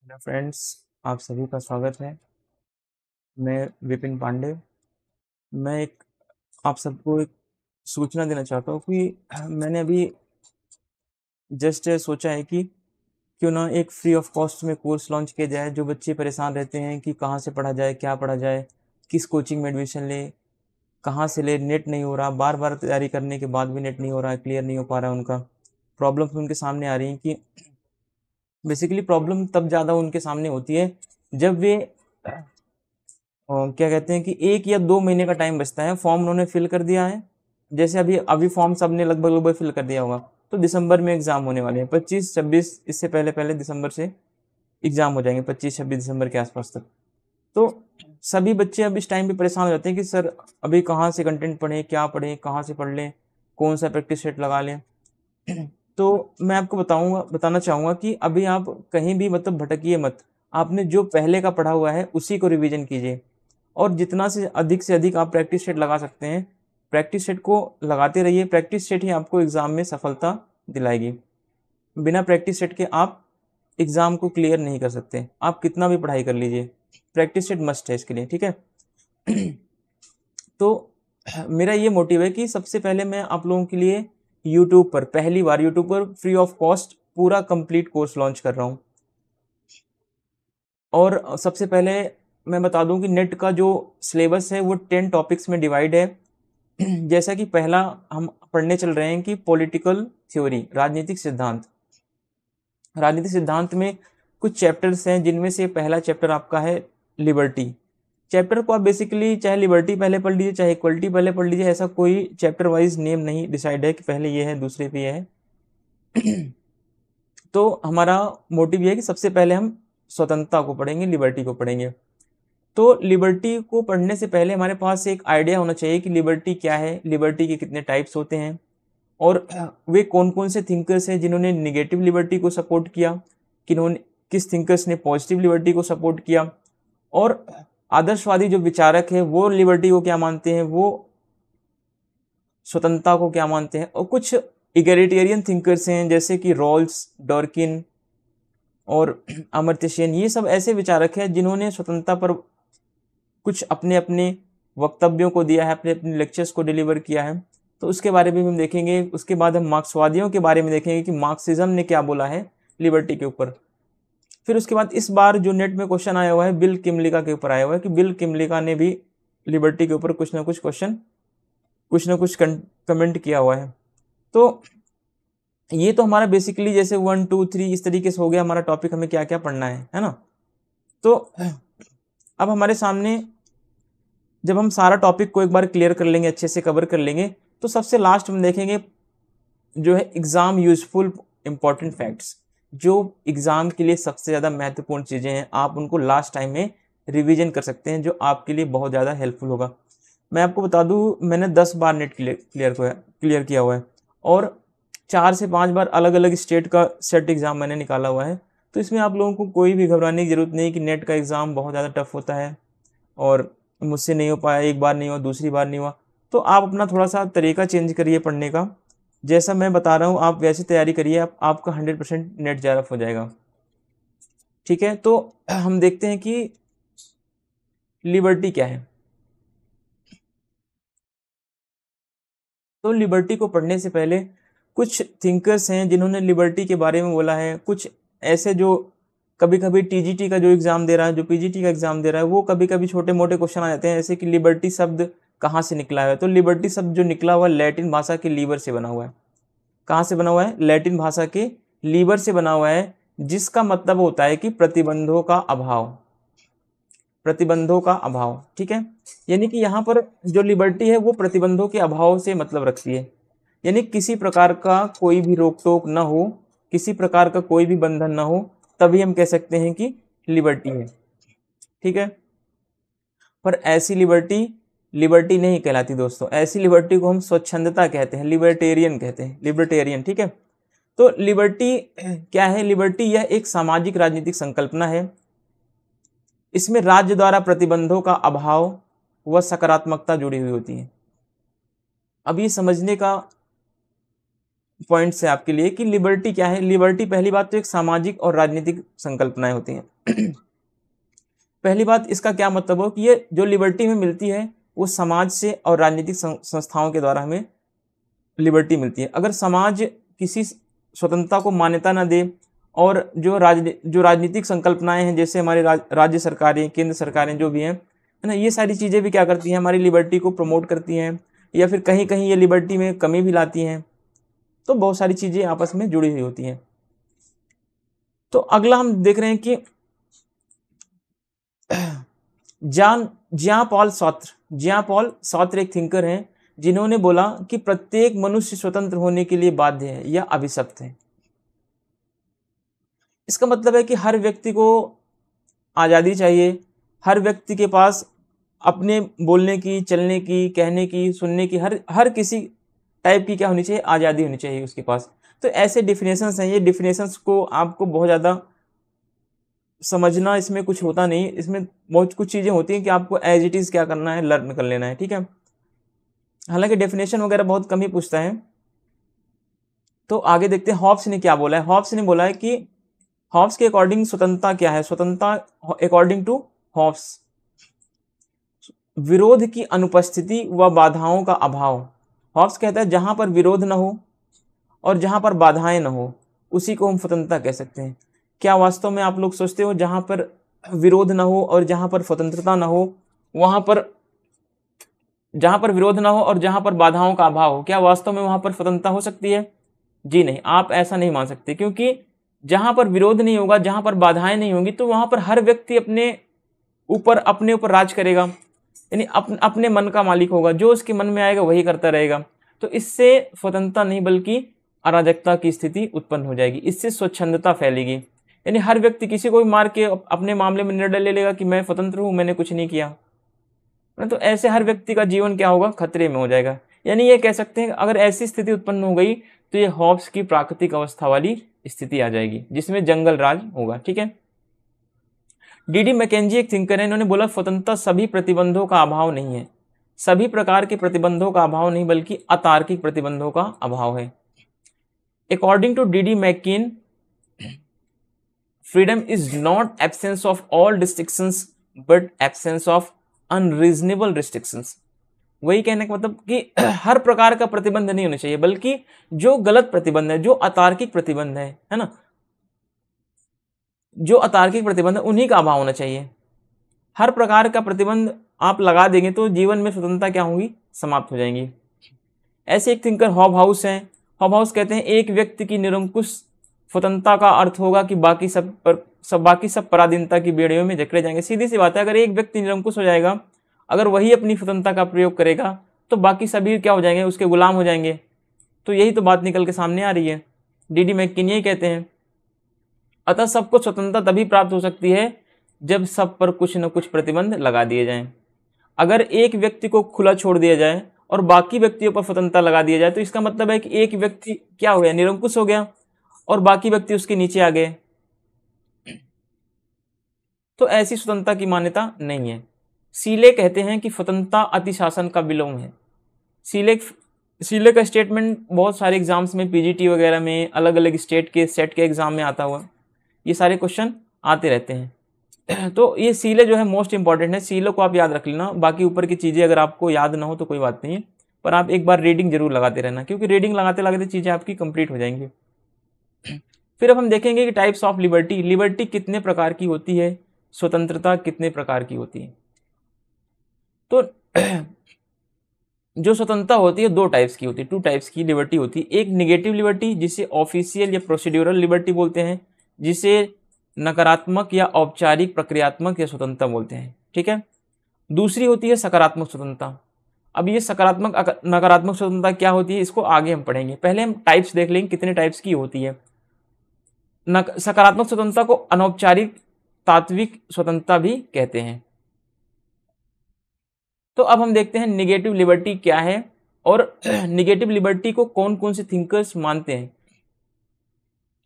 Hello friends, आप सभी का स्वागत है। मैं विपिन पांडे। मैं एक आप सबको एक सूचना देना चाहता हूँ कि मैंने अभी जस्ट सोचा है कि क्यों ना एक फ्री ऑफ कॉस्ट में कोर्स लॉन्च किया जाए। जो बच्चे परेशान रहते हैं कि कहाँ से पढ़ा जाए, क्या पढ़ा जाए, किस कोचिंग में एडमिशन लें, कहाँ से ले, नेट नहीं हो रहा, बार बार तैयारी करने के बाद भी नेट नहीं हो रहा है, क्लियर नहीं हो पा रहा है। उनका प्रॉब्लम्स उनके सामने आ रही हैं कि बेसिकली प्रॉब्लम तब ज़्यादा उनके सामने होती है जब वे क्या कहते हैं कि 1 या 2 महीने का टाइम बचता है। फॉर्म उन्होंने फिल कर दिया है, जैसे अभी अभी फॉर्म सबने लगभग लगभग फिल कर दिया होगा, तो दिसंबर में एग्ज़ाम होने वाले हैं 25-26, इससे पहले पहले दिसंबर से एग्ज़ाम हो जाएंगे 25-26 दिसंबर के आसपास तक। तो सभी बच्चे अब इस टाइम पे परेशान हो जाते हैं कि सर अभी कहाँ से कंटेंट पढ़ें, क्या पढ़ें, कहाँ से पढ़ लें, कौन सा प्रैक्टिस सेट लगा लें। तो मैं आपको बताना चाहूँगा कि अभी आप कहीं भी मतलब भटकिए मत। आपने जो पहले का पढ़ा हुआ है उसी को रिवीजन कीजिए, और जितना से अधिक आप प्रैक्टिस सेट लगा सकते हैं, प्रैक्टिस सेट को लगाते रहिए। प्रैक्टिस सेट ही आपको एग्ज़ाम में सफलता दिलाएगी। बिना प्रैक्टिस सेट के आप एग्ज़ाम को क्लियर नहीं कर सकते, आप कितना भी पढ़ाई कर लीजिए। प्रैक्टिस सेट मस्ट है इसके लिए, ठीक है। तो मेरा ये मोटिव है कि सबसे पहले मैं आप लोगों के लिए यूट्यूब पर पहली बार यूट्यूब पर फ्री ऑफ कॉस्ट पूरा कंप्लीट कोर्स लॉन्च कर रहा हूँ। और सबसे पहले मैं बता दूं कि नेट का जो सिलेबस है वो 10 टॉपिक्स में डिवाइड है। जैसा कि पहला हम पढ़ने चल रहे हैं कि पॉलिटिकल थ्योरी, राजनीतिक सिद्धांत। राजनीतिक सिद्धांत में कुछ चैप्टर्स हैं, जिनमें से पहला चैप्टर आपका है लिबर्टी। चैप्टर को आप बेसिकली चाहे लिबर्टी पहले पढ़ लीजिए, चाहे इक्वलिटी पहले पढ़ लीजिए, ऐसा कोई चैप्टर वाइज नेम नहीं डिसाइड है कि पहले ये है दूसरे पे ये है। तो हमारा मोटिव ये है कि सबसे पहले हम स्वतंत्रता को पढ़ेंगे, लिबर्टी को पढ़ेंगे। तो लिबर्टी को पढ़ने से पहले हमारे पास एक आइडिया होना चाहिए कि लिबर्टी क्या है, लिबर्टी के कितने टाइप्स होते हैं, और वे कौन कौन से थिंकर्स हैं जिन्होंने निगेटिव लिबर्टी को सपोर्ट किया, किन्होंने किस थिंकर्स ने पॉजिटिव लिबर्टी को सपोर्ट किया, और आदर्शवादी जो विचारक है वो लिबर्टी को क्या मानते हैं, वो स्वतंत्रता को क्या मानते हैं। और कुछ इगैलिटेरियन थिंकर्स हैं जैसे कि रॉल्स, डॉर्किन और अमर्त्य सेन। ये सब ऐसे विचारक हैं जिन्होंने स्वतंत्रता पर कुछ अपने अपने वक्तव्यों को दिया है, अपने अपने लेक्चर्स को डिलीवर किया है। तो उसके बारे में हम देखेंगे। उसके बाद हम मार्क्सवादियों के बारे में देखेंगे कि मार्क्सिज्म ने क्या बोला है लिबर्टी के ऊपर। फिर उसके बाद इस बार जो नेट में क्वेश्चन आया हुआ है बिल किमलिका के ऊपर आया हुआ है कि बिल किमलिका ने भी लिबर्टी के ऊपर कुछ ना कुछ क्वेश्चन, कुछ ना कुछ कमेंट किया हुआ है। तो ये तो हमारा बेसिकली जैसे 1 2 3 इस तरीके से हो गया हमारा टॉपिक, हमें क्या क्या पढ़ना है ना। तो अब हमारे सामने जब हम सारा टॉपिक को एक बार क्लियर कर लेंगे, अच्छे से कवर कर लेंगे, तो सबसे लास्ट में देखेंगे जो है एग्जाम यूजफुल इंपॉर्टेंट फैक्ट्स। जो एग्जाम के लिए सबसे ज़्यादा महत्वपूर्ण चीज़ें हैं, आप उनको लास्ट टाइम में रिवीजन कर सकते हैं, जो आपके लिए बहुत ज़्यादा हेल्पफुल होगा। मैं आपको बता दूं, मैंने 10 बार नेट क्लियर किया हुआ है, और 4 से 5 बार अलग अलग स्टेट का सेट एग्ज़ाम मैंने निकाला हुआ है। तो इसमें आप लोगों को कोई भी घबराने की ज़रूरत नहीं कि नेट का एग्ज़ाम बहुत ज़्यादा टफ होता है और मुझसे नहीं हो पाया, एक बार नहीं हुआ, दूसरी बार नहीं हुआ। तो आप अपना थोड़ा सा तरीका चेंज करिए पढ़ने का। जैसा मैं बता रहा हूँ आप वैसे तैयारी करिए, आपका 100% नेट JRF हो जाएगा। ठीक है, तो हम देखते हैं कि लिबर्टी क्या है। तो लिबर्टी को पढ़ने से पहले कुछ थिंकर्स हैं जिन्होंने लिबर्टी के बारे में बोला है। कुछ ऐसे जो कभी कभी टीजीटी का जो एग्ज़ाम दे रहा है, जो पीजीटी का एग्ज़ाम दे रहा है, वो कभी कभी छोटे मोटे क्वेश्चन आ जाते हैं, जैसे कि लिबर्टी शब्द कहाँ से निकला है। तो लिबर्टी शब्द जो निकला हुआ लैटिन भाषा के लीवर से बना हुआ है। कहाँ से बना हुआ है? लैटिन भाषा के लीवर से बना हुआ है, जिसका मतलब होता है कि प्रतिबंधों का अभाव, प्रतिबंधों का अभाव। ठीक है, यानी कि यहाँ पर जो लिबर्टी है वो प्रतिबंधों के अभाव से मतलब रखती है, यानी किसी प्रकार का कोई भी रोक टोक ना हो, किसी प्रकार का कोई भी बंधन ना हो, तभी हम कह सकते हैं कि लिबर्टी है। ठीक है, पर ऐसी लिबर्टी लिबर्टी नहीं कहलाती दोस्तों। ऐसी लिबर्टी को हम स्वच्छंदता कहते हैं, लिबर्टेरियन कहते हैं, लिबर्टेरियन। ठीक है, तो लिबर्टी क्या है? लिबर्टी यह एक सामाजिक राजनीतिक संकल्पना है। इसमें राज्य द्वारा प्रतिबंधों का अभाव व सकारात्मकता जुड़ी हुई होती है। अब ये समझने का पॉइंट्स है आपके लिए कि लिबर्टी क्या है। लिबर्टी पहली बात तो एक सामाजिक और राजनीतिक संकल्पनाएं होती हैं। पहली बात इसका क्या मतलब हो कि ये जो लिबर्टी में मिलती है वो समाज से और राजनीतिक संस्थाओं के द्वारा हमें लिबर्टी मिलती है। अगर समाज किसी स्वतंत्रता को मान्यता न दे और जो राजनीतिक संकल्पनाएं हैं, जैसे हमारे राज्य सरकारें, केंद्र सरकारें जो भी हैं, है ना, ये सारी चीज़ें भी क्या करती हैं, हमारी लिबर्टी को प्रमोट करती हैं या फिर कहीं कहीं ये लिबर्टी में कमी भी लाती हैं। तो बहुत सारी चीज़ें आपस में जुड़ी हुई होती हैं। तो अगला हम देख रहे हैं कि जियां पॉल सार्त्र एक थिंकर हैं जिन्होंने बोला कि प्रत्येक मनुष्य स्वतंत्र होने के लिए बाध्य है या अभिशप्त है। इसका मतलब है कि हर व्यक्ति को आज़ादी चाहिए, हर व्यक्ति के पास अपने बोलने की, चलने की, कहने की, सुनने की, हर किसी टाइप की क्या होनी चाहिए, आज़ादी होनी चाहिए उसके पास। तो ऐसे डिफिनेशंस हैं, ये डिफिनेशंस को आपको बहुत ज़्यादा समझना इसमें कुछ होता नहीं, इसमें बहुत कुछ चीज़ें होती हैं कि आपको एज इट इज़ क्या करना है, लर्न कर लेना है, ठीक है। हालांकि डेफिनेशन वगैरह बहुत कम ही पूछता है। तो आगे देखते हैं हॉब्स ने क्या बोला है। हॉब्स ने बोला है कि हॉब्स के अकॉर्डिंग स्वतंत्रता क्या है। स्वतंत्रता अकॉर्डिंग टू हॉब्स विरोध की अनुपस्थिति व बाधाओं का अभाव। हॉब्स कहता है जहां पर विरोध न हो और जहां पर बाधाएं न हो उसी को हम स्वतंत्रता कह सकते हैं। क्या वास्तव में आप लोग सोचते हो जहां पर विरोध न हो और जहां पर स्वतंत्रता न हो, वहां पर जहां पर विरोध न हो और जहां पर बाधाओं का अभाव हो, क्या वास्तव में वहां पर स्वतंत्रता हो सकती है? जी नहीं, आप ऐसा नहीं मान सकते, क्योंकि जहां पर विरोध नहीं होगा, जहां पर बाधाएं नहीं होंगी, तो वहां पर हर व्यक्ति अपने ऊपर राज करेगा, यानी अपने मन का मालिक होगा, जो उसके मन में आएगा वही करता रहेगा। तो इससे स्वतंत्रता नहीं बल्कि अराजकता की स्थिति उत्पन्न हो जाएगी, इससे स्वच्छंदता फैलेगी, यानी हर व्यक्ति किसी को भी मार के अपने मामले में निर्णय ले लेगा कि मैं स्वतंत्र हूं, मैंने कुछ नहीं किया। तो ऐसे हर व्यक्ति का जीवन क्या होगा, खतरे में हो जाएगा। यानी ये कह सकते हैं अगर ऐसी स्थिति उत्पन्न हो गई तो ये हॉब्स की प्राकृतिक अवस्था वाली स्थिति आ जाएगी जिसमें जंगल राज होगा, ठीक है। डीडी मैकेंजी एक थिंकर है, इन्होंने बोला स्वतंत्रता सभी प्रतिबंधों का अभाव नहीं है, सभी प्रकार के प्रतिबंधों का अभाव नहीं बल्कि अतार्किक प्रतिबंधों का अभाव है। According to D D Macken, freedom is not absence of all restrictions but absence of unreasonable restrictions. वही कहने का मतलब कि हर प्रकार का प्रतिबंध नहीं होना चाहिए, बल्कि जो गलत प्रतिबंध है, जो अतार्किक प्रतिबंध है ना, जो अतार्किक प्रतिबंध है उन्हीं का अभाव होना चाहिए। हर प्रकार का प्रतिबंध आप लगा देंगे तो जीवन में स्वतंत्रता क्या होगी, समाप्त हो जाएंगी। ऐसे एक थिंकर हॉबहाउस हैं। हॉबहाउस कहते हैं एक व्यक्ति की निरंकुश स्वतंत्रता का अर्थ होगा कि बाकी सब पराधीनता की बेड़ियों में जकड़े जाएंगे। सीधी सी बात है, अगर एक व्यक्ति निरंकुश हो जाएगा, अगर वही अपनी स्वतंत्रता का प्रयोग करेगा तो बाकी सभी क्या हो जाएंगे, उसके गुलाम हो जाएंगे। तो यही तो बात निकल के सामने आ रही है। डीडी मैकेन यही कहते हैं, अतः सबको स्वतंत्रता तभी प्राप्त हो सकती है जब सब पर कुछ न कुछ प्रतिबंध लगा दिए जाएं। अगर एक व्यक्ति को खुला छोड़ दिया जाए और बाकी व्यक्तियों पर स्वतंत्रता लगा दिया जाए तो इसका मतलब है कि एक व्यक्ति क्या हो गया, निरंकुश हो गया और बाकी व्यक्ति उसके नीचे आ गए। तो ऐसी स्वतंत्रता की मान्यता नहीं है। सीले कहते हैं कि स्वतंत्रता अतिशासन का विलोम है। सीले का स्टेटमेंट बहुत सारे एग्जाम्स में, पीजीटी वगैरह में, अलग अलग स्टेट के सेट के एग्जाम में आता हुआ, ये सारे क्वेश्चन आते रहते हैं। तो ये सीले जो है मोस्ट इंपॉर्टेंट है, सीले को आप याद रख लेना। बाकी ऊपर की चीज़ें अगर आपको याद ना हो तो कोई बात नहीं है, पर आप एक बार रीडिंग जरूर लगाते रहना, क्योंकि रीडिंग लगाते लगाते चीज़ें आपकी कंप्लीट हो जाएंगी। फिर अब हम देखेंगे कि टाइप्स ऑफ लिबर्टी, लिबर्टी कितने प्रकार की होती है, स्वतंत्रता कितने प्रकार की होती है। तो जो स्वतंत्रता होती है दो टाइप्स की होती है, टू टाइप्स की लिबर्टी होती है। एक निगेटिव लिबर्टी जिसे ऑफिशियल या प्रोसीड्यूरल लिबर्टी बोलते हैं, जिसे नकारात्मक या औपचारिक प्रक्रियात्मक या स्वतंत्रता बोलते हैं, ठीक है। दूसरी होती है सकारात्मक स्वतंत्रता। अब ये सकारात्मक नकारात्मक स्वतंत्रता क्या होती है इसको आगे हम पढ़ेंगे, पहले हम टाइप्स देख लेंगे कितने टाइप्स की होती है। सकारात्मक स्वतंत्रता को अनौपचारिक तात्विक स्वतंत्रता भी कहते हैं। तो अब हम देखते हैं निगेटिव लिबर्टी क्या है और निगेटिव लिबर्टी को कौन कौन से थिंकर्स मानते हैं।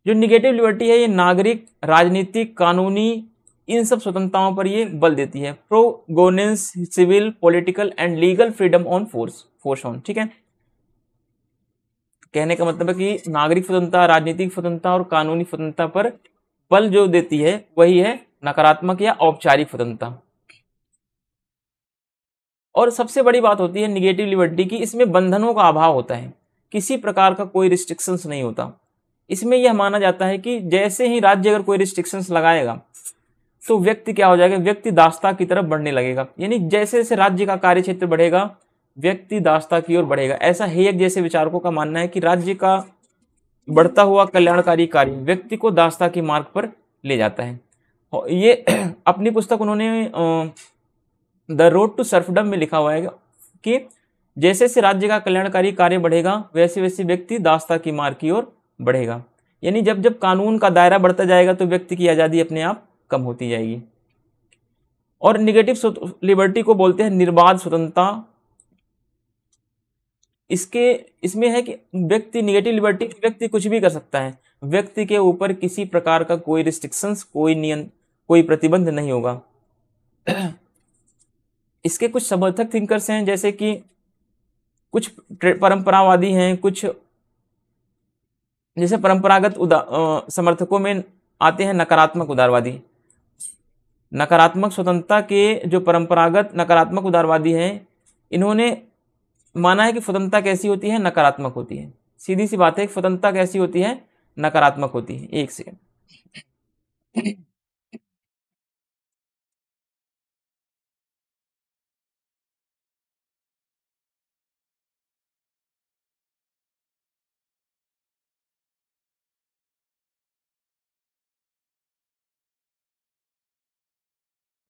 जो निगेटिव लिबर्टी है ये नागरिक, राजनीतिक, कानूनी, इन सब स्वतंत्रताओं पर ये बल देती है। Pro governance, civil, political and legal freedom on force on, ठीक है। कहने का मतलब है कि नागरिक स्वतंत्रता, राजनीतिक स्वतंत्रता और कानूनी स्वतंत्रता पर बल जो देती है वही है नकारात्मक या औपचारिक स्वतंत्रता। और सबसे बड़ी बात होती है निगेटिव लिबर्टी की, इसमें बंधनों का अभाव होता है, किसी प्रकार का कोई रिस्ट्रिक्शंस नहीं होता। इसमें यह माना जाता है कि जैसे ही राज्य अगर कोई रिस्ट्रिक्शंस लगाएगा तो व्यक्ति क्या हो जाएगा, व्यक्ति दासता की तरफ बढ़ने लगेगा। यानी जैसे जैसे राज्य का कार्य क्षेत्र बढ़ेगा व्यक्ति दासता की ओर बढ़ेगा। ऐसा हेयक जैसे विचारकों का मानना है कि राज्य का बढ़ता हुआ कल्याणकारी कार्य व्यक्ति को दासता के मार्ग पर ले जाता है। और ये अपनी पुस्तक उन्होंने द रोड टू सर्फडम में लिखा हुआ है कि जैसे जैसे राज्य का कल्याणकारी कार्य बढ़ेगा वैसे वैसे व्यक्ति दासता की मार्ग की ओर बढ़ेगा। यानी जब जब कानून का दायरा बढ़ता जाएगा तो व्यक्ति की आज़ादी अपने आप कम होती जाएगी। और निगेटिव लिबर्टी को बोलते हैं निर्बाध स्वतंत्रता। इसमें है कि व्यक्ति, निगेटिव लिबर्टी, व्यक्ति कुछ भी कर सकता है, व्यक्ति के ऊपर किसी प्रकार का कोई रिस्ट्रिक्शंस, कोई नियम, कोई प्रतिबंध नहीं होगा। इसके कुछ समर्थक थिंकर्स हैं, जैसे कि कुछ परंपरावादी हैं, कुछ जैसे परंपरागत समर्थकों में आते हैं नकारात्मक उदारवादी। नकारात्मक स्वतंत्रता के जो परंपरागत नकारात्मक उदारवादी हैं, इन्होंने माना है कि स्वतंत्रता कैसी होती है, नकारात्मक होती है। सीधी सी बात है, स्वतंत्रता कैसी होती है, नकारात्मक होती है। एक सेकंड।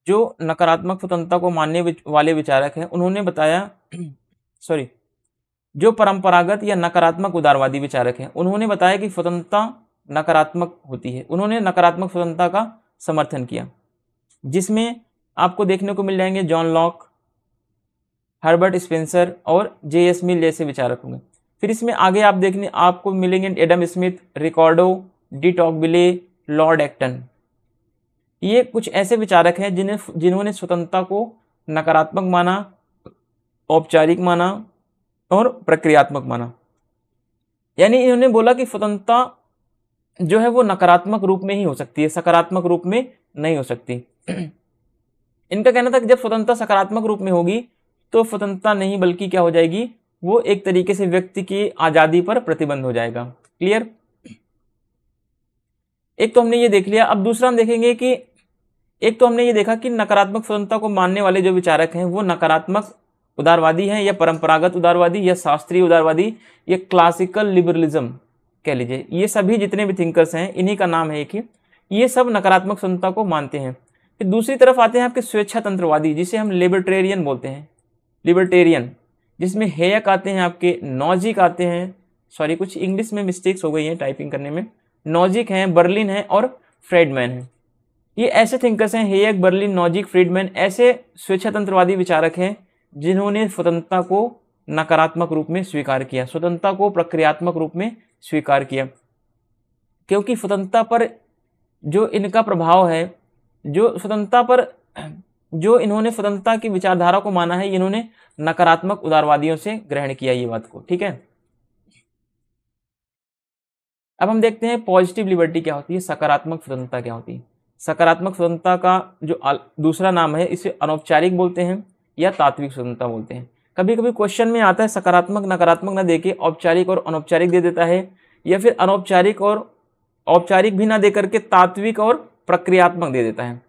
जो नकारात्मक स्वतंत्रता को मानने वाले विचारक हैं उन्होंने बताया सॉरी जो परंपरागत या नकारात्मक उदारवादी विचारक हैं उन्होंने बताया कि स्वतंत्रता नकारात्मक होती है। उन्होंने नकारात्मक स्वतंत्रता का समर्थन किया, जिसमें आपको देखने को मिल जाएंगे जॉन लॉक, हर्बर्ट स्पेंसर और J.S. मिल जैसे विचारक होंगे। फिर इसमें आगे आप देखने आपको मिलेंगे Adam Smith, Ricardo, de Tocqueville, Lord Acton. ये कुछ ऐसे विचारक हैं जिन्होंने स्वतंत्रता को नकारात्मक माना, औपचारिक माना और प्रक्रियात्मक माना। यानी इन्होंने बोला कि स्वतंत्रता जो है वो नकारात्मक रूप में ही हो सकती है, सकारात्मक रूप में नहीं हो सकती। इनका कहना था कि जब स्वतंत्रता सकारात्मक रूप में होगी तो स्वतंत्रता नहीं बल्कि क्या हो जाएगी, वो एक तरीके से व्यक्ति की आजादी पर प्रतिबंध हो जाएगा। क्लियर? एक तो हमने ये देख लिया। अब दूसरा हम देखेंगे कि एक तो हमने ये देखा कि नकारात्मक स्वतंत्रता को मानने वाले जो विचारक हैं वो नकारात्मक उदारवादी हैं या परंपरागत उदारवादी या शास्त्रीय उदारवादी या क्लासिकल लिबरलिज्म कह लीजिए। ये सभी जितने भी थिंकर्स हैं इन्हीं का नाम है एक ही, ये सब नकारात्मक स्वतंत्रता को मानते हैं। फिर दूसरी तरफ आते हैं आपके स्वेच्छातंत्रवादी, जिसे हम लिबर्टेरियन बोलते हैं, लिबर्टेरियन, जिसमें हेयक आते हैं, आपके नॉजिक आते हैं, सॉरी कुछ इंग्लिश में मिस्टेक्स हो गई हैं टाइपिंग करने में, नॉजिक हैं, बर्लिन हैं और फ्रीडमैन हैं। ये ऐसे थिंकर्स हैं, हेयक, बर्लिन, नॉजिक, फ्रीडमैन, ऐसे स्वेच्छातंत्रवादी विचारक हैं जिन्होंने स्वतंत्रता को नकारात्मक रूप में स्वीकार किया, स्वतंत्रता को प्रक्रियात्मक रूप में स्वीकार किया। क्योंकि स्वतंत्रता पर जो इनका प्रभाव है, जो स्वतंत्रता पर जो इन्होंने स्वतंत्रता की विचारधारा को माना है, इन्होंने नकारात्मक उदारवादियों से ग्रहण किया ये बात को। ठीक है, अब हम देखते हैं पॉजिटिव लिबर्टी क्या होती है, सकारात्मक स्वतंत्रता क्या होती है। सकारात्मक स्वतंत्रता का जो दूसरा नाम है, इसे अनौपचारिक बोलते हैं या तात्विक स्वतंत्रता बोलते हैं। कभी कभी क्वेश्चन में आता है सकारात्मक नकारात्मक ना देके औपचारिक और अनौपचारिक दे देता है, या फिर अनौपचारिक और औपचारिक भी ना दे करके तात्विक और प्रक्रियात्मक दे देता है।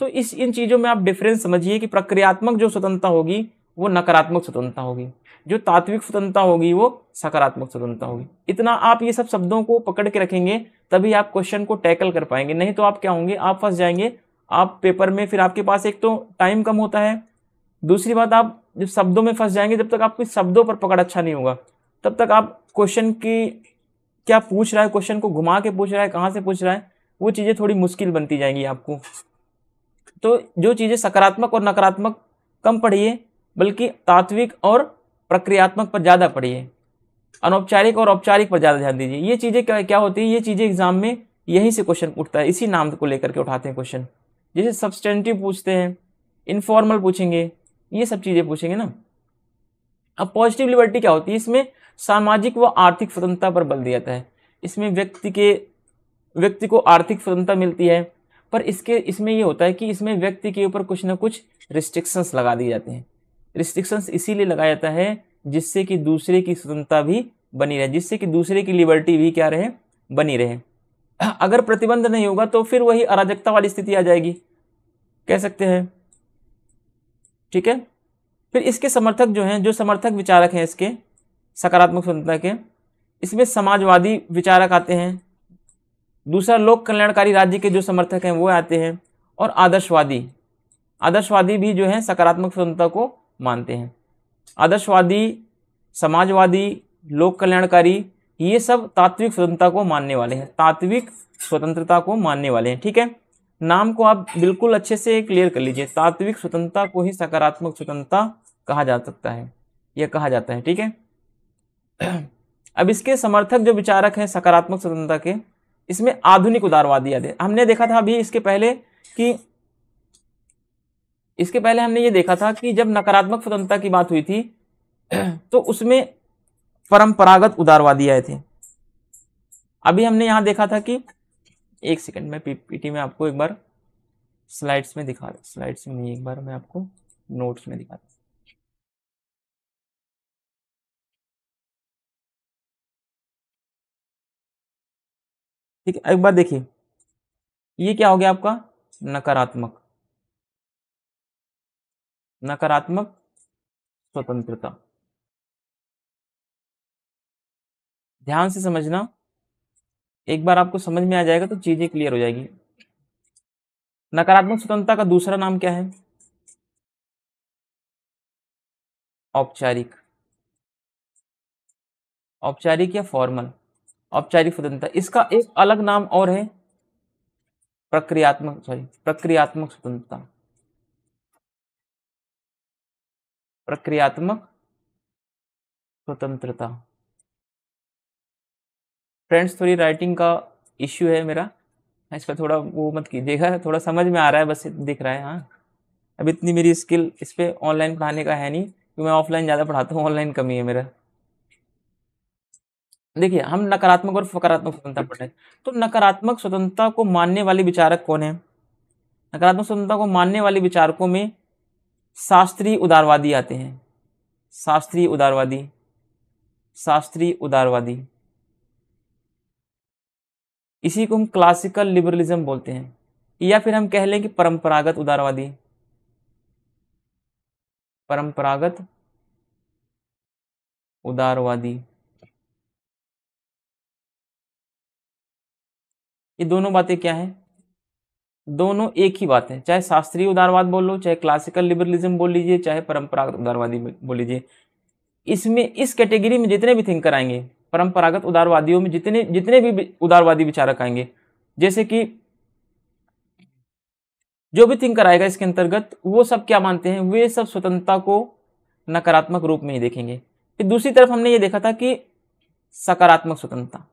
तो इन चीज़ों में आप डिफरेंस समझिए कि प्रक्रियात्मक जो स्वतंत्रता होगी वो नकारात्मक स्वतंत्रता होगी, जो तात्विक स्वतंत्रता होगी वो सकारात्मक स्वतंत्रता होगी। इतना आप ये सब शब्दों को पकड़ के रखेंगे तभी आप क्वेश्चन को टैकल कर पाएंगे, नहीं तो आप क्या होंगे, आप फंस जाएंगे आप पेपर में। फिर आपके पास एक तो टाइम कम होता है, दूसरी बात आप जब शब्दों में फंस जाएंगे, जब तक आपकी शब्दों पर पकड़ अच्छा नहीं होगा तब तक आप क्वेश्चन की क्या पूछ रहा है, क्वेश्चन को घुमा के पूछ रहा है, कहाँ से पूछ रहा है, वो चीज़ें थोड़ी मुश्किल बनती जाएंगी आपको। तो जो चीज़ें सकारात्मक और नकारात्मक कम पढ़िए, बल्कि तात्विक और प्रक्रियात्मक पर ज़्यादा पढ़िए, अनौपचारिक और औपचारिक पर ज़्यादा ध्यान दीजिए। ये चीज़ें क्या होती है, ये चीज़ें एग्जाम में यहीं से क्वेश्चन उठता है, इसी नाम को लेकर के उठाते हैं क्वेश्चन। जैसे सब्सटेंटिव पूछते हैं, इनफॉर्मल पूछेंगे, ये सब चीज़ें पूछेंगे ना। अब पॉजिटिव लिबर्टी क्या होती है, इसमें सामाजिक व आर्थिक स्वतंत्रता पर बल दिया जाता है। इसमें व्यक्ति को आर्थिक स्वतंत्रता मिलती है, पर इसमें ये होता है कि इसमें व्यक्ति के ऊपर कुछ ना कुछ रिस्ट्रिक्शंस लगा दिए जाते हैं। रिस्ट्रिक्शंस इसीलिए लगाया जाता है जिससे कि दूसरे की स्वतंत्रता भी बनी रहे, जिससे कि दूसरे की लिबर्टी भी क्या रहे, बनी रहे। अगर प्रतिबंध नहीं होगा तो फिर वही अराजकता वाली स्थिति आ जाएगी, कह सकते हैं। ठीक है, फिर इसके समर्थक जो हैं, जो समर्थक विचारक हैं इसके सकारात्मक स्वतंत्रता के, इसमें समाजवादी विचारक आते हैं। दूसरा, लोक कल्याणकारी राज्य के जो समर्थक हैं वो आते हैं। और आदर्शवादी भी जो है सकारात्मक स्वतंत्रता को मानते हैं। आदर्शवादी, समाजवादी, लोक कल्याणकारी, ये सब तात्विक स्वतंत्रता को मानने वाले हैं, तात्विक स्वतंत्रता को मानने वाले हैं। ठीक है, नाम को आप बिल्कुल अच्छे से क्लियर कर लीजिए, तात्विक स्वतंत्रता को ही सकारात्मक स्वतंत्रता कहा जा सकता है, यह कहा जाता है। ठीक है, अब इसके समर्थक जो विचारक हैं सकारात्मक स्वतंत्रता के, इसमें आधुनिक उदारवादी आते हैं। हमने देखा था अभी इसके पहले हमने ये देखा था कि जब नकारात्मक स्वतंत्रता की बात हुई थी तो उसमें परंपरागत उदारवादी आए थे। अभी हमने यहां देखा था कि, एक सेकंड में पीपीटी में आपको एक बार स्लाइड्स में नहीं, एक बार मैं आपको नोट्स में दिखाता हूं। ठीक है, एक बार देखिए, ये क्या हो गया आपका, नकारात्मक स्वतंत्रता। ध्यान से समझना, एक बार आपको समझ में आ जाएगा तो चीजें क्लियर हो जाएगी। नकारात्मक स्वतंत्रता का दूसरा नाम क्या है, औपचारिक या फॉर्मल, औपचारिक स्वतंत्रता। इसका एक अलग नाम और है, प्रक्रियात्मक स्वतंत्रता। प्रक्रियात्मक स्वतंत्रता। फ्रेंड्स, थोड़ी राइटिंग का इश्यू है मेरा, इस पर थोड़ा वो मत कीजिएगा, थोड़ा समझ में आ रहा है बस दिख रहा है। हाँ, अब इतनी मेरी स्किल इस पे ऑनलाइन पढ़ाने का है नहीं, क्योंकि मैं ऑफलाइन ज़्यादा पढ़ाता हूँ, ऑनलाइन कमी है मेरा। देखिए, हम नकारात्मक और सकारात्मक स्वतंत्रता पढ़ रहे हैं। तो नकारात्मक स्वतंत्रता को मानने वाले विचारक कौन है? नकारात्मक स्वतंत्रता को मानने वाले विचारकों में शास्त्रीय उदारवादी आते हैं। शास्त्रीय उदारवादी, इसी को हम क्लासिकल लिबरलिज्म बोलते हैं, या फिर हम कह लें कि परंपरागत उदारवादी। ये दोनों बातें क्या हैं? दोनों एक ही बात है, चाहे शास्त्रीय उदारवाद बोल लो, चाहे क्लासिकल लिबरलिज्म बोल लीजिए, चाहे परंपरागत उदारवादी बोल लीजिए। इसमें इस कैटेगरी में जितने भी थिंकर आएंगे, परंपरागत उदारवादियों में जितने भी उदारवादी विचारक आएंगे, जैसे कि जो भी थिंकर आएगा इसके अंतर्गत, वो सब क्या मानते हैं? वे सब स्वतंत्रता को नकारात्मक रूप में ही देखेंगे। फिर दूसरी तरफ हमने ये देखा था कि सकारात्मक स्वतंत्रता।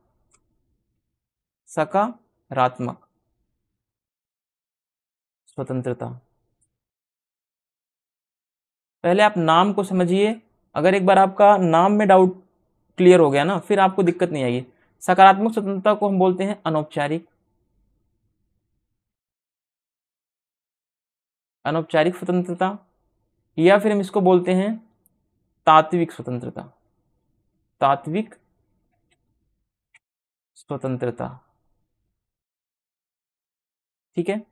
पहले आप नाम को समझिए, अगर एक बार आपका नाम में डाउट क्लियर हो गया ना, फिर आपको दिक्कत नहीं आएगी। सकारात्मक स्वतंत्रता को हम बोलते हैं अनौपचारिक स्वतंत्रता, या फिर हम इसको बोलते हैं तात्विक स्वतंत्रता। ठीक है,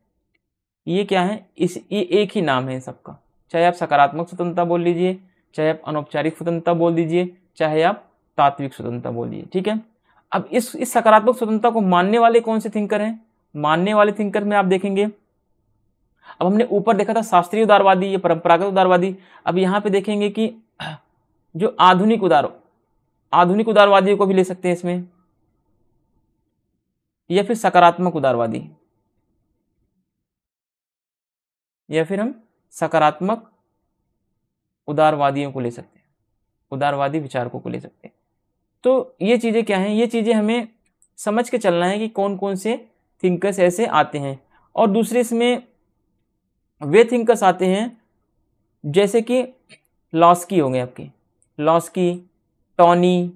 ये क्या है? ये एक ही नाम है सबका, चाहे आप सकारात्मक स्वतंत्रता बोल लीजिए, चाहे आप अनौपचारिक स्वतंत्रता बोल दीजिए, चाहे आप तात्विक स्वतंत्रता बोलिए। ठीक है, अब इस सकारात्मक स्वतंत्रता को मानने वाले कौन से थिंकर हैं? मानने वाले थिंकर में आप देखेंगे, अब हमने ऊपर देखा था शास्त्रीय उदारवादी, ये परंपरागत उदारवादी। अब यहाँ पे देखेंगे कि जो आधुनिक उदारवादियों को भी ले सकते हैं इसमें, या फिर सकारात्मक उदारवादी, या फिर हम सकारात्मक उदारवादियों को ले सकते हैं, उदारवादी विचारकों को ले सकते हैं। तो ये चीज़ें क्या हैं? ये चीज़ें हमें समझ के चलना है कि कौन कौन से थिंकर्स ऐसे आते हैं। और दूसरे इसमें वे थिंकर्स आते हैं जैसे कि लॉस्की हो गए, आपके Laski, Tawney,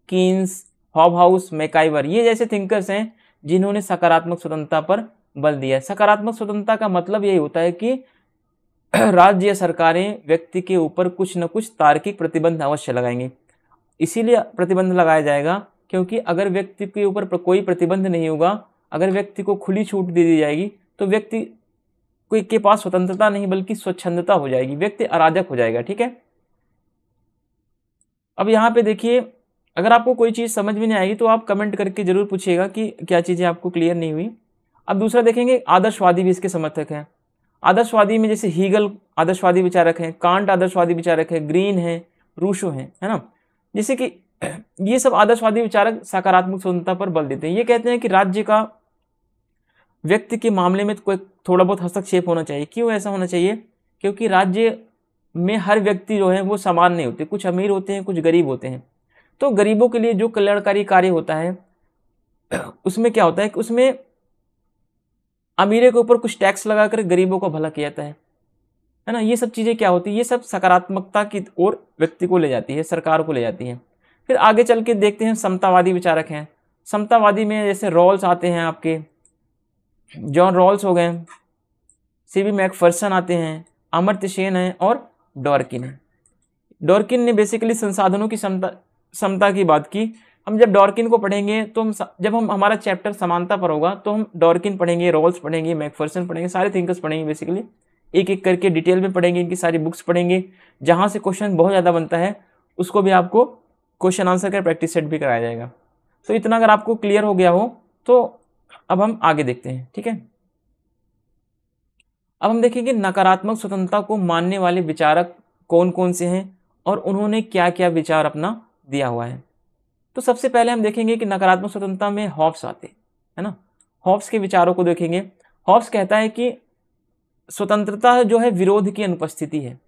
Keynes, Hobhouse, MacIver, ये जैसे थिंकर्स हैं जिन्होंने सकारात्मक स्वतंत्रता पर बल दिया है। सकारात्मक स्वतंत्रता का मतलब यही होता है कि राज्य या सरकारें व्यक्ति के ऊपर कुछ न कुछ तार्किक प्रतिबंध अवश्य लगाएंगे। इसीलिए प्रतिबंध लगाया जाएगा क्योंकि अगर व्यक्ति के ऊपर कोई प्रतिबंध नहीं होगा, अगर व्यक्ति को खुली छूट दे दी जाएगी तो व्यक्ति के पास स्वतंत्रता नहीं बल्कि स्वच्छंदता हो जाएगी, व्यक्ति अराजक हो जाएगा। ठीक है, अब यहाँ पे देखिए, अगर आपको कोई चीज़ समझ में नहीं आएगी तो आप कमेंट करके जरूर पूछिएगा कि क्या चीज़ें आपको क्लियर नहीं हुई। अब दूसरा देखेंगे, आदर्शवादी भी इसके समर्थक हैं। आदर्शवादी में जैसे हीगल आदर्शवादी विचारक हैं, कांट आदर्शवादी विचारक है, ग्रीन है, रूसो है ना। जैसे कि ये सब आदर्शवादी विचारक सकारात्मक स्वतंत्रता पर बल देते हैं। ये कहते हैं कि राज्य का व्यक्ति के मामले में कोई थोड़ा बहुत हस्तक्षेप होना चाहिए। क्यों ऐसा होना चाहिए? क्योंकि राज्य में हर व्यक्ति जो है वो समान नहीं होते, कुछ अमीर होते हैं, कुछ गरीब होते हैं। तो गरीबों के लिए जो कल्याणकारी कार्य होता है उसमें क्या होता है कि उसमें अमीरों के ऊपर कुछ टैक्स लगाकर गरीबों का भला किया जाता है ना। ये सब चीज़ें क्या होती है, ये सब सकारात्मकता की ओर व्यक्ति को ले जाती है, सरकार को ले जाती है। फिर आगे चल के देखते हैं, समतावादी विचारक हैं। समतावादी में जैसे रॉल्स आते हैं, आपके जॉन रॉल्स हो गए, सीबी मैकफर्सन आते हैं, अमर्त्य सेन है और डॉर्किन है। डॉर्किन ने बेसिकली संसाधनों की समता की बात की। हम जब डॉर्किन को पढ़ेंगे तो जब हमारा चैप्टर समानता पर होगा तो हम डॉर्किन पढ़ेंगे, रॉल्स पढ़ेंगे, मैकफर्सन पढ़ेंगे, सारे थिंकर्स पढ़ेंगे। बेसिकली एक एक करके डिटेल में पढ़ेंगे, इनकी सारी बुक्स पढ़ेंगे। जहाँ से क्वेश्चन बहुत ज़्यादा बनता है उसको भी आपको क्वेश्चन आंसर का प्रैक्टिस सेट भी कराया जाएगा। तो इतना अगर आपको क्लियर हो गया हो तो अब हम आगे देखते हैं। ठीक है, अब हम देखेंगे नकारात्मक स्वतंत्रता को मानने वाले विचारक कौन कौन से हैं और उन्होंने क्या क्या विचार अपना दिया हुआ है। तो सबसे पहले हम देखेंगे कि नकारात्मक स्वतंत्रता में हॉब्स आते है ना। हॉब्स के विचारों को देखेंगे। हॉब्स कहता है कि स्वतंत्रता जो है विरोध की अनुपस्थिति है,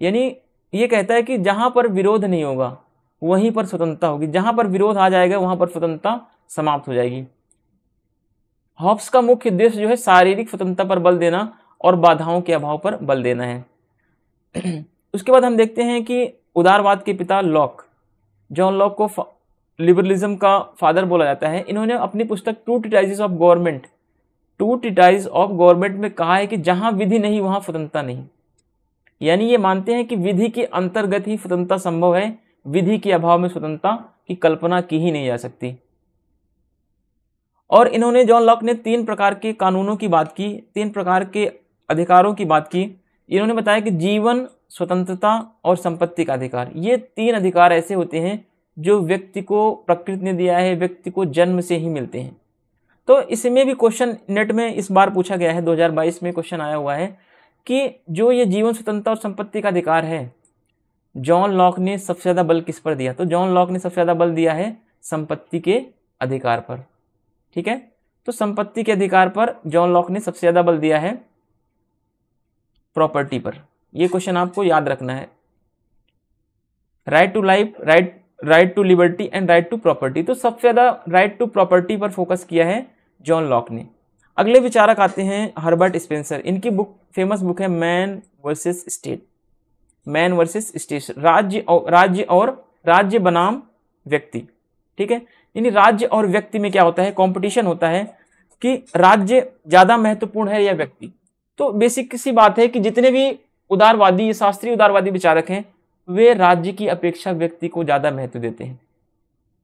यानी ये कहता है कि जहां पर विरोध नहीं होगा वहीं पर स्वतंत्रता होगी, जहां पर विरोध आ जाएगा वहां पर स्वतंत्रता समाप्त हो जाएगी। हॉब्स का मुख्य उद्देश्य जो है शारीरिक स्वतंत्रता पर बल देना और बाधाओं के अभाव पर बल देना है। उसके बाद हम देखते हैं कि उदारवाद के पिता लॉक, जॉन लॉक को लिबरलिज्म का फादर बोला जाता है। इन्होंने अपनी पुस्तक टू ट्रीटाइजेस ऑफ गवर्नमेंट में कहा है कि जहां विधि नहीं वहां स्वतंत्रता नहीं, यानी ये मानते हैं कि विधि के अंतर्गत ही स्वतंत्रता संभव है, विधि के अभाव में स्वतंत्रता की कल्पना की ही नहीं जा सकती। और इन्होंने, जॉन लॉक ने 3 प्रकार के कानूनों की बात की, 3 प्रकार के अधिकारों की बात की। इन्होंने बताया कि जीवन, स्वतंत्रता और संपत्ति का अधिकार, ये 3 अधिकार ऐसे होते हैं जो व्यक्ति को प्रकृति ने दिया है, व्यक्ति को जन्म से ही मिलते हैं। तो इसमें भी क्वेश्चन नेट में इस बार पूछा गया है, 2022 में क्वेश्चन आया हुआ है कि जो ये जीवन, स्वतंत्रता और संपत्ति का अधिकार है, जॉन लॉक ने सबसे ज़्यादा बल किस पर दिया? तो जॉन लॉक ने सबसे ज़्यादा बल दिया है संपत्ति के अधिकार पर। ठीक है, तो संपत्ति के अधिकार पर जॉन लॉक ने सबसे ज़्यादा बल दिया है प्रॉपर्टी पर। ये क्वेश्चन आपको याद रखना है, right to life, right to liberty and right to property. तो सबसे ज़्यादा राइट टू प्रॉपर्टी पर फोकस किया है जॉन लॉक ने। अगले विचारक आते हैं हर्बर्ट स्पेंसर। इनकी बुक, फेमस बुक है man versus state, man versus state, राज्य बनाम व्यक्ति। ठीक है, यानी राज्य और व्यक्ति में क्या होता है, कंपटीशन होता है कि राज्य ज़्यादा महत्वपूर्ण है या व्यक्ति। तो बेसिक सी बात है कि जितने भी उदारवादी, शास्त्रीय उदारवादी विचारक हैं वे राज्य की अपेक्षा व्यक्ति को ज़्यादा महत्व देते हैं।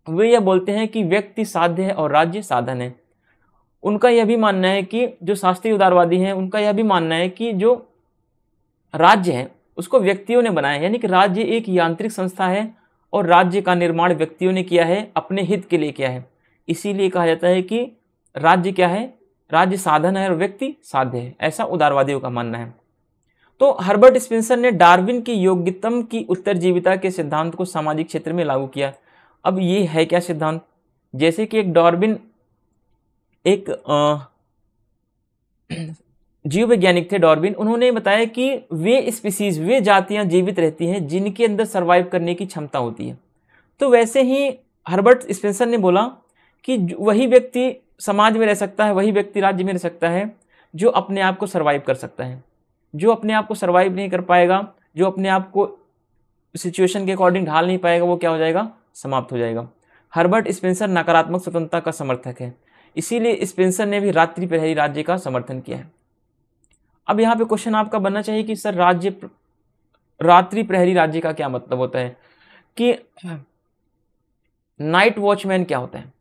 वे यह बोलते हैं कि व्यक्ति साध्य है और राज्य साधन है। उनका यह भी मानना है कि जो शास्त्रीय उदारवादी हैं उनका यह भी मानना है कि जो राज्य है उसको व्यक्तियों ने बनाया, यानी कि राज्य एक यांत्रिक संस्था है और राज्य का निर्माण व्यक्तियों ने किया है, अपने हित के लिए किया है। इसीलिए कहा जाता है कि राज्य क्या है, राज्य साधन है और व्यक्ति साध्य है, ऐसा उदारवादियों का मानना है। तो हर्बर्ट स्पेंसर ने डार्विन की योग्यतम की उत्तरजीविता के सिद्धांत को सामाजिक क्षेत्र में लागू किया। अब ये है क्या सिद्धांत? जैसे कि एक डार्विन एक जीव वैज्ञानिक थे डार्विन, उन्होंने बताया कि वे स्पीसीज, वे जातियां जीवित रहती हैं जिनके अंदर सर्वाइव करने की क्षमता होती है। तो वैसे ही हर्बर्ट स्पेंसर ने बोला कि वही व्यक्ति समाज में रह सकता है, वही व्यक्ति राज्य में रह सकता है जो अपने आप को सर्वाइव कर सकता है। जो अपने आप को सर्वाइव नहीं कर पाएगा, जो अपने आप को सिचुएशन के अकॉर्डिंग ढाल नहीं पाएगा, वो क्या हो जाएगा, समाप्त हो जाएगा। हर्बर्ट स्पेंसर नकारात्मक स्वतंत्रता का समर्थक है, इसीलिए स्पेंसर ने भी रात्रि प्रहरी राज्य का समर्थन किया है। अब यहाँ पे क्वेश्चन आपका बनना चाहिए कि सर रात्रि प्रहरी राज्य का क्या मतलब होता है, कि नाइट वॉचमैन क्या होता है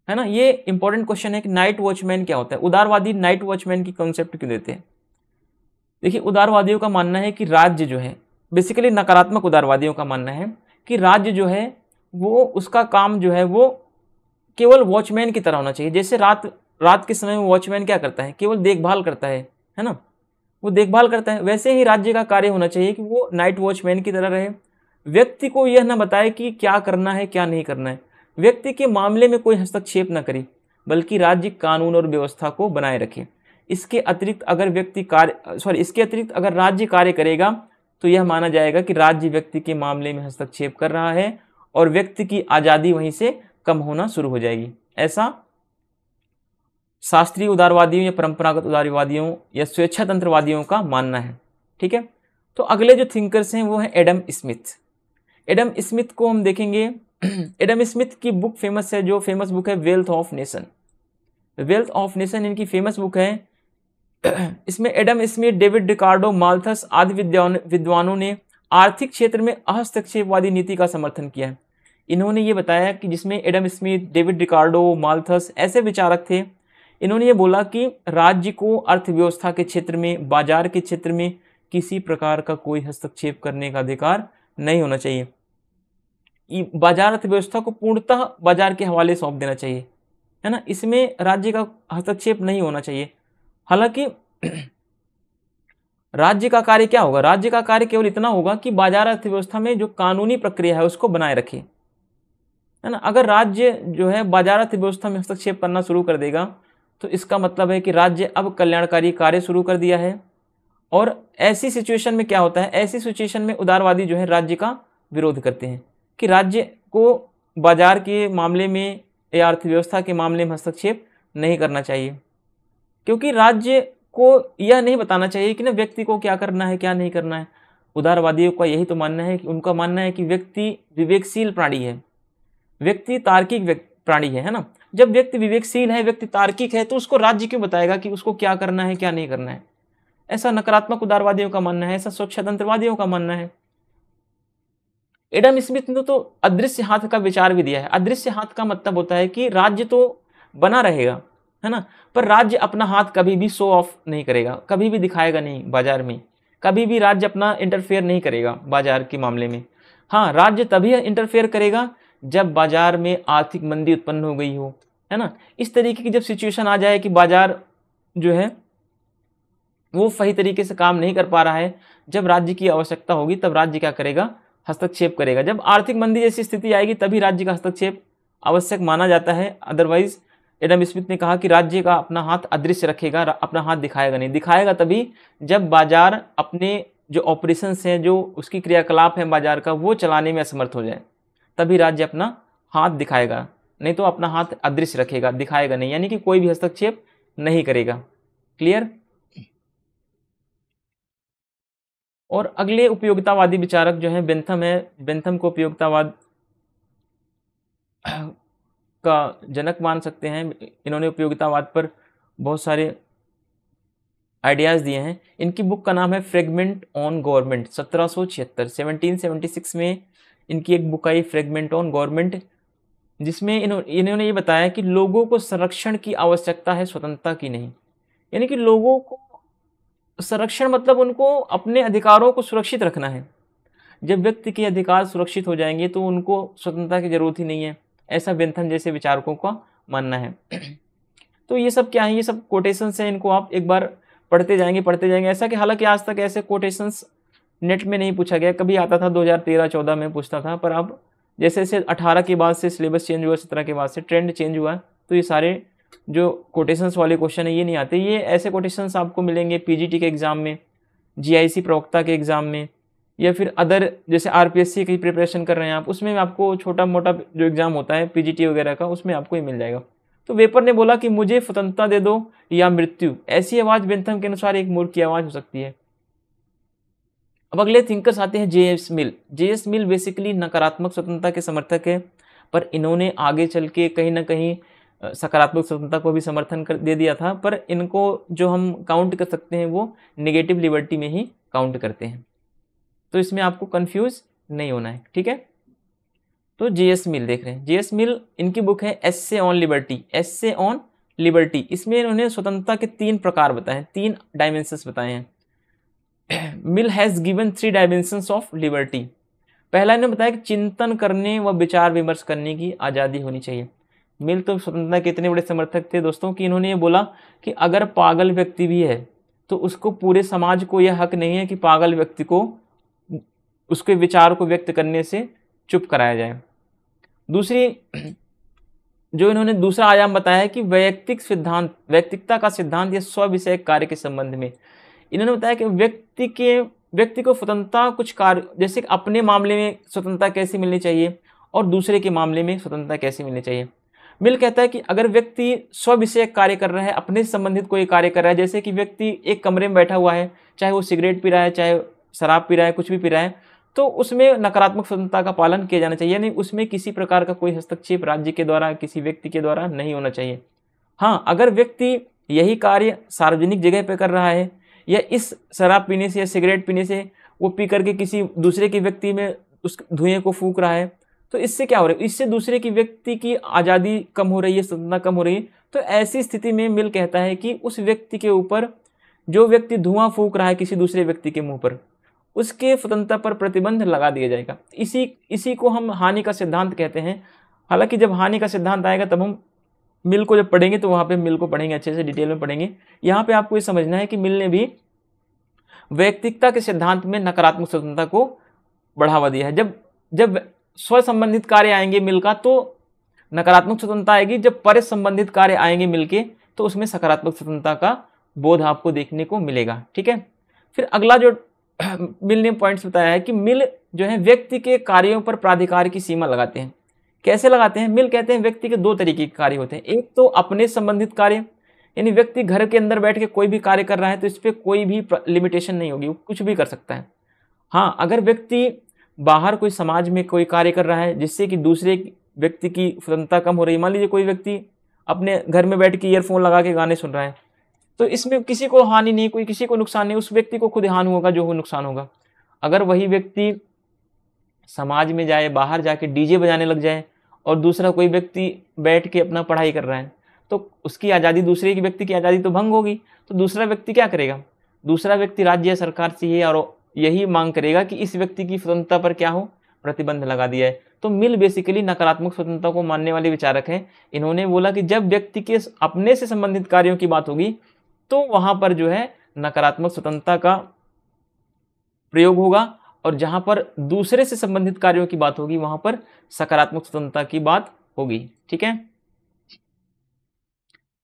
ना। ये इंपॉर्टेंट क्वेश्चन है कि नाइट वॉचमैन क्या होता है। उदारवादी नाइट वॉचमैन की कॉन्सेप्ट क्यों देते हैं? देखिए, उदारवादियों का मानना है कि राज्य जो है, बेसिकली नकारात्मक उदारवादियों का मानना है कि राज्य जो है वो, उसका काम जो है वो केवल वॉचमैन की तरह होना चाहिए। जैसे रात के समय में वॉचमैन क्या करता है, केवल देखभाल करता है ना, वो देखभाल करता है। वैसे ही राज्य का कार्य होना चाहिए कि वो नाइट वॉचमैन की तरह रहे, व्यक्ति को यह ना बताए कि क्या करना है क्या नहीं करना है, व्यक्ति के मामले में कोई हस्तक्षेप न करे, बल्कि राज्य कानून और व्यवस्था को बनाए रखे। इसके अतिरिक्त अगर राज्य कार्य करेगा तो यह माना जाएगा कि राज्य व्यक्ति के मामले में हस्तक्षेप कर रहा है और व्यक्ति की आज़ादी वहीं से कम होना शुरू हो जाएगी। ऐसा शास्त्रीय उदारवादियों या परंपरागत उदारवादियों या स्वेच्छातंत्रवादियों का मानना है। ठीक है, तो अगले जो थिंकर्स हैं वो है एडम स्मिथ। एडम स्मिथ को हम देखेंगे। एडम स्मिथ की बुक फेमस है, जो फेमस बुक है wealth of nation. Wealth of nation इनकी फेमस बुक है। इसमें Adam Smith, David Ricardo, Malthus आदि विद्वानों ने आर्थिक क्षेत्र में हस्तक्षेपवादी नीति का समर्थन किया है। इन्होंने ये बताया कि जिसमें Adam Smith, David Ricardo, Malthus ऐसे विचारक थे, इन्होंने ये बोला कि राज्य को अर्थव्यवस्था के क्षेत्र में, बाजार के क्षेत्र में किसी प्रकार का कोई हस्तक्षेप करने का अधिकार नहीं होना चाहिए। बाजार अर्थव्यवस्था को पूर्णतः बाजार के हवाले सौंप देना चाहिए, है ना। इसमें राज्य का हस्तक्षेप नहीं होना चाहिए। हालांकि राज्य का कार्य क्या होगा, राज्य का कार्य केवल इतना होगा कि बाजार अर्थव्यवस्था में जो कानूनी प्रक्रिया है उसको बनाए रखे, है ना। अगर राज्य जो है बाजार अर्थव्यवस्था में हस्तक्षेप करना शुरू कर देगा तो इसका मतलब है कि राज्य अब कल्याणकारी कार्य शुरू कर दिया है। और ऐसी सिचुएशन में क्या होता है, ऐसी सिचुएशन में उदारवादी जो है राज्य का विरोध करते हैं कि राज्य को बाजार के मामले में या अर्थव्यवस्था के मामले में हस्तक्षेप नहीं करना चाहिए, क्योंकि राज्य को यह नहीं बताना चाहिए कि ना व्यक्ति को क्या करना है क्या नहीं करना है। उदारवादियों का यही तो मानना है कि उनका मानना है कि व्यक्ति विवेकशील प्राणी है, व्यक्ति तार्किक प्राणी है ना। जब व्यक्ति विवेकशील है, व्यक्ति तार्किक है, तो उसको राज्य क्यों बताएगा कि उसको क्या करना है क्या नहीं करना है। ऐसा नकारात्मक उदारवादियों का मानना है, ऐसा स्वच्छतंत्रवादियों का मानना है। एडम स्मिथ ने तो अदृश्य हाथ का विचार भी दिया है। अदृश्य हाथ का मतलब होता है कि राज्य तो बना रहेगा, है ना, पर राज्य अपना हाथ कभी भी शो ऑफ नहीं करेगा, कभी भी दिखाएगा नहीं बाजार में, कभी भी राज्य अपना इंटरफेयर नहीं करेगा बाजार के मामले में। हाँ, राज्य तभी इंटरफेयर करेगा जब बाजार में आर्थिक मंदी उत्पन्न हो गई हो, है ना। इस तरीके की जब सिचुएशन आ जाए कि बाजार जो है वो सही तरीके से काम नहीं कर पा रहा है, जब राज्य की आवश्यकता होगी तब राज्य क्या करेगा, हस्तक्षेप करेगा। जब आर्थिक मंदी जैसी स्थिति आएगी तभी राज्य का हस्तक्षेप आवश्यक माना जाता है। अदरवाइज एडम स्मिथ ने कहा कि राज्य का अपना हाथ अदृश्य रखेगा, अपना हाथ दिखाएगा नहीं। दिखाएगा तभी जब बाजार अपने जो ऑपरेशंस हैं, जो उसकी क्रियाकलाप है बाजार का, वो चलाने में असमर्थ हो जाए, तभी राज्य अपना हाथ दिखाएगा, नहीं तो अपना हाथ अदृश्य रखेगा, दिखाएगा नहीं, यानी कि कोई भी हस्तक्षेप नहीं करेगा। क्लियर। और अगले उपयोगितावादी विचारक जो है बेंथम है। बेंथम को उपयोगितावाद का जनक मान सकते हैं। इन्होंने उपयोगितावाद पर बहुत सारे आइडियाज़ दिए हैं। इनकी बुक का नाम है फ्रेगमेंट ऑन गवर्नमेंट। 1776 में इनकी एक book I fragment on government, जिसमें इन्होंने ये बताया कि लोगों को संरक्षण की आवश्यकता है, स्वतंत्रता की नहीं। यानी कि लोगों को संरक्षण मतलब उनको अपने अधिकारों को सुरक्षित रखना है। जब व्यक्ति के अधिकार सुरक्षित हो जाएंगे तो उनको स्वतंत्रता की जरूरत ही नहीं है, ऐसा बेंथम जैसे विचारकों का मानना है। तो ये सब क्या है, ये सब कोटेशंस हैं, इनको आप एक बार पढ़ते जाएंगे। ऐसा कि हालांकि आज तक ऐसे कोटेशंस नेट में नहीं पूछा गया, कभी आता था 2013-14 में पूछता था, पर अब जैसे जैसे 18 के बाद से सिलेबस चेंज हुआ, 17 के बाद से ट्रेंड चेंज हुआ, तो ये सारे जो कोटेशंस वाले क्वेश्चन है ये नहीं आते। ये ऐसे कोटेशंस आपको मिलेंगे पीजीटी के एग्जाम में, जीआईसी प्रवक्ता के एग्जाम में, या फिर अदर जैसे आरपीएससी की प्रिपरेशन कर रहे हैं आप, उसमें आपको छोटा मोटा जो एग्जाम होता है पीजीटी वगैरह का, उसमें आपको ये मिल जाएगा। तो वेपर ने बोला कि मुझे स्वतंत्रता दे दो या मृत्यु। ऐसी आवाज़ बेंथम के अनुसार एक मूर्ख की आवाज़ हो सकती है। अब अगले थिंकर्स आते हैं जेएस मिल। जेएस मिल बेसिकली नकारात्मक स्वतंत्रता के समर्थक है। पर इन्होंने आगे चल के कहीं ना कहीं सकारात्मक स्वतंत्रता को भी समर्थन कर दे दिया था, पर इनको जो हम काउंट कर सकते हैं वो नेगेटिव लिबर्टी में ही काउंट करते हैं। तो इसमें आपको कंफ्यूज नहीं होना है, ठीक है। तो J.S. मिल देख रहे हैं, J.S. मिल, इनकी बुक है essay on liberty, essay on liberty. इसमें इन्होंने स्वतंत्रता के 3 प्रकार बताए हैं, 3 डायमेंशंस बताए हैं। Mill has given 3 dimensions of liberty. पहला इन्होंने बताया कि चिंतन करने व विचार विमर्श करने की आज़ादी होनी चाहिए। मिल तो स्वतंत्रता के इतने बड़े समर्थक थे दोस्तों कि इन्होंने ये बोला कि अगर पागल व्यक्ति भी है तो उसको, पूरे समाज को यह हक नहीं है कि पागल व्यक्ति को उसके विचार को व्यक्त करने से चुप कराया जाए। दूसरी जो इन्होंने दूसरा आयाम बताया है कि वैयक्तिकता का सिद्धांत या स्व विषय कार्य के संबंध में इन्होंने बताया कि व्यक्ति को स्वतंत्रता कुछ कार्य, जैसे अपने मामले में स्वतंत्रता कैसे मिलनी चाहिए और दूसरे के मामले में स्वतंत्रता कैसे मिलनी चाहिए। मिल कहता है कि अगर व्यक्ति स्व विषय कार्य कर रहा है, अपने से संबंधित कोई कार्य कर रहा है, जैसे कि व्यक्ति एक कमरे में बैठा हुआ है, चाहे वो सिगरेट पी रहा है, चाहे शराब पी रहा है, कुछ भी पी रहा है, तो उसमें नकारात्मक स्वतंत्रता का पालन किया जाना चाहिए, यानी उसमें किसी प्रकार का कोई हस्तक्षेप राज्य के द्वारा, किसी व्यक्ति के द्वारा नहीं होना चाहिए। हाँ, अगर व्यक्ति यही कार्य सार्वजनिक जगह पर कर रहा है या इस शराब पीने से या सिगरेट पीने से वो पी करके किसी दूसरे के व्यक्ति में उस धुएं को फूंक रहा है, तो इससे क्या हो रहा है, इससे दूसरे की व्यक्ति की आज़ादी कम हो रही है, स्वतंत्रता कम हो रही है। तो ऐसी स्थिति में मिल कहता है कि उस व्यक्ति के ऊपर, जो व्यक्ति धुआं फूंक रहा है किसी दूसरे व्यक्ति के मुंह पर, उसके स्वतंत्रता पर प्रतिबंध लगा दिया जाएगा। इसी को हम हानि का सिद्धांत कहते हैं। हालांकि जब हानि का सिद्धांत आएगा तब हम मिल को जब पढ़ेंगे तो वहाँ पे मिल को पढ़ेंगे, अच्छे से डिटेल में पढ़ेंगे। यहाँ पे आपको ये समझना है कि मिल ने भी वैयक्तिकता के सिद्धांत में नकारात्मक स्वतंत्रता को बढ़ावा दिया है। जब स्व संबंधित कार्य आएंगे मिल का तो नकारात्मक स्वतंत्रता आएगी, जब पर संबंधित कार्य आएंगे मिल के तो उसमें सकारात्मक स्वतंत्रता का बोध आपको देखने को मिलेगा, ठीक है। फिर अगला जो मिल ने पॉइंट्स बताया है कि मिल जो है व्यक्ति के कार्यों पर प्राधिकार की सीमा लगाते हैं। कैसे लगाते हैं? मिल कहते हैं व्यक्ति के 2 तरीके के कार्य होते हैं। एक तो अपने संबंधित कार्य, यानी व्यक्ति घर के अंदर बैठ के कोई भी कार्य कर रहा है तो इस पर कोई भी लिमिटेशन नहीं होगी, वो कुछ भी कर सकता है। हाँ, अगर व्यक्ति बाहर कोई समाज में कोई कार्य कर रहा है जिससे कि दूसरे व्यक्ति की स्वतंत्रता कम हो रही है, मान लीजिए कोई व्यक्ति अपने घर में बैठ के ईयरफोन लगा के गाने सुन रहा है, तो इसमें किसी को हानि नहीं, कोई किसी को नुकसान नहीं, उस व्यक्ति को खुद हानि होगा, जो हो नुकसान होगा। अगर वही व्यक्ति समाज में जाए, बाहर जाके डीजे बजाने लग जाए और दूसरा कोई व्यक्ति बैठ के अपना पढ़ाई कर रहा है, तो उसकी आज़ादी, दूसरे की व्यक्ति की आज़ादी तो भंग होगी। तो दूसरा व्यक्ति क्या करेगा? दूसरा व्यक्ति राज्य या सरकार से यही मांग करेगा कि इस व्यक्ति की स्वतंत्रता पर क्या हो, प्रतिबंध लगा दिया है। तो मिल बेसिकली नकारात्मक स्वतंत्रता को मानने वाले विचारक हैं। इन्होंने बोला कि जब व्यक्ति के अपने से संबंधित कार्यों की बात होगी तो वहां पर जो है नकारात्मक स्वतंत्रता का प्रयोग होगा, और जहां पर दूसरे से संबंधित कार्यों की बात होगी वहां पर सकारात्मक स्वतंत्रता की बात होगी, ठीक है।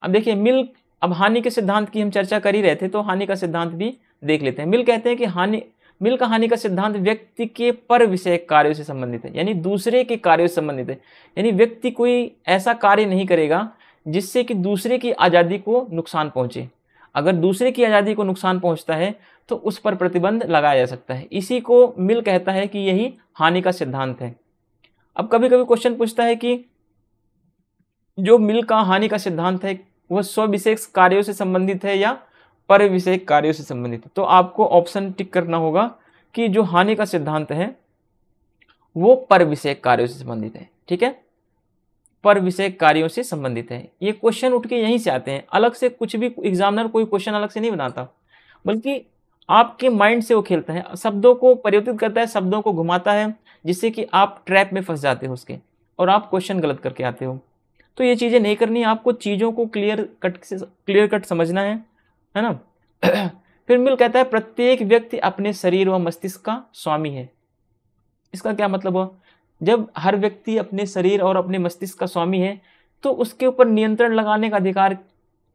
अब देखिए मिल, अब हानि के सिद्धांत की हम चर्चा कर ही रहे थे तो हानि का सिद्धांत भी देख लेते हैं। मिल कहते हैं कि मिल का हानि का सिद्धांत व्यक्ति के पर विषय कार्यों से संबंधित है, यानी दूसरे के कार्यों से संबंधित है। यानी व्यक्ति कोई ऐसा कार्य नहीं करेगा जिससे कि दूसरे की आज़ादी को नुकसान पहुंचे। अगर दूसरे की आज़ादी को नुकसान पहुंचता है तो उस पर प्रतिबंध लगाया जा सकता है। इसी को मिल कहता है कि यही हानि का सिद्धांत है। अब कभी कभी क्वेश्चन पूछता है कि जो मिल का हानि का सिद्धांत है वह स्व विषयक कार्यों से संबंधित है या पर विषयक कार्यों से संबंधित है, तो आपको ऑप्शन टिक करना होगा कि जो हानि का सिद्धांत है वो पर विषयक कार्यों से संबंधित है, ठीक है, पर विषयक कार्यों से संबंधित है। ये क्वेश्चन उठ के यहीं से आते हैं, अलग से कुछ भी एग्जामिनर कोई क्वेश्चन अलग से नहीं बनाता, बल्कि आपके माइंड से वो खेलता है, शब्दों को परिवर्तित करता है, शब्दों को घुमाता है, जिससे कि आप ट्रैप में फंस जाते हो उसके और आप क्वेश्चन गलत करके आते हो। तो ये चीज़ें नहीं करनी, आपको चीज़ों को क्लियर कट समझना है ना। फिर मिल कहता है प्रत्येक व्यक्ति अपने शरीर व मस्तिष्क का स्वामी है। इसका क्या मतलब हुआ? जब हर व्यक्ति अपने शरीर और अपने मस्तिष्क का स्वामी है तो उसके ऊपर नियंत्रण लगाने का अधिकार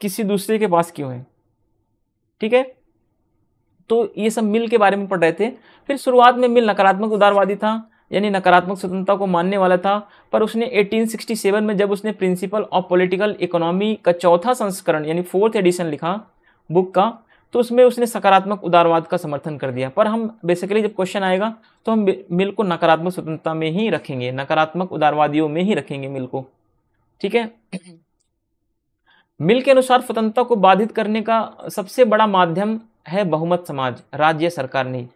किसी दूसरे के पास क्यों है, ठीक है। तो ये सब मिल के बारे में पढ़ रहे थे। फिर शुरुआत में मिल नकारात्मक उदारवादी था, यानी नकारात्मक स्वतंत्रता को मानने वाला था, पर उसने 1867 में जब उसने प्रिंसिपल ऑफ पॉलिटिकल इकोनॉमी का 4था संस्करण यानी 4th एडिशन लिखा बुक का, तो उसमें उसने सकारात्मक उदारवाद का समर्थन कर दिया। पर हम बेसिकली जब क्वेश्चन आएगा तो हम मिल को नकारात्मक स्वतंत्रता में ही रखेंगे, नकारात्मक उदारवादियों में ही रखेंगे मिल को, ठीक है। मिल के अनुसार स्वतंत्रता को बाधित करने का सबसे बड़ा माध्यम है बहुमत समाज, राज्य सरकार नहीं।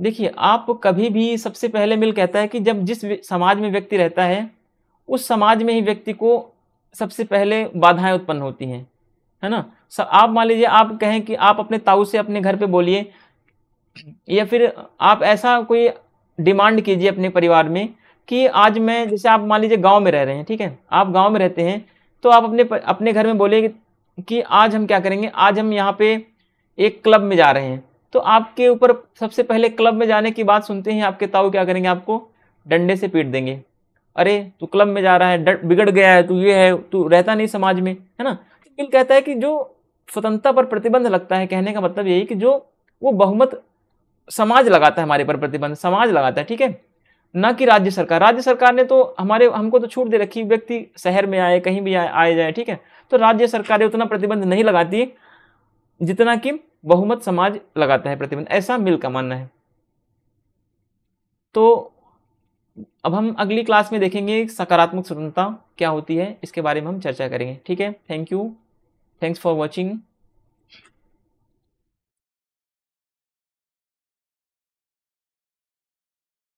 देखिए, आप कभी भी, सबसे पहले मिल कहता है कि जब जिस समाज में व्यक्ति रहता है उस समाज में ही व्यक्ति को सबसे पहले बाधाएं उत्पन्न होती हैं, है ना। आप मान लीजिए, आप कहें कि आप अपने ताऊ से अपने घर पे बोलिए, या फिर आप ऐसा कोई डिमांड कीजिए अपने परिवार में कि आज मैं, जैसे आप मान लीजिए गांव में रह रहे हैं, ठीक है, आप गांव में रहते हैं, तो आप अपने घर में बोलिए कि आज हम क्या करेंगे, आज हम यहाँ पे एक क्लब में जा रहे हैं। तो आपके ऊपर सबसे पहले क्लब में जाने की बात सुनते ही आपके ताऊ क्या करेंगे, आपको डंडे से पीट देंगे। अरे तू क्लब में जा रहा है, बिगड़ गया है, तू ये है, तू रहता नहीं समाज में, है ना। मिल कहता है कि जो स्वतंत्रता पर प्रतिबंध लगता है, कहने का मतलब यही कि जो वो बहुमत समाज लगाता है, हमारे पर प्रतिबंध समाज लगाता है, ठीक है, ना कि राज्य सरकार। राज्य सरकार ने तो हमको तो छूट दे रखी, व्यक्ति शहर में आए, कहीं भी आए जाए, ठीक है। तो राज्य सरकारें उतना प्रतिबंध नहीं लगाती जितना कि बहुमत समाज लगाता है प्रतिबंध, ऐसा मिल का मानना है। तो अब हम अगली क्लास में देखेंगे सकारात्मक स्वतंत्रता क्या होती है, इसके बारे में हम चर्चा करेंगे, ठीक है। Thank you, thanks for watching.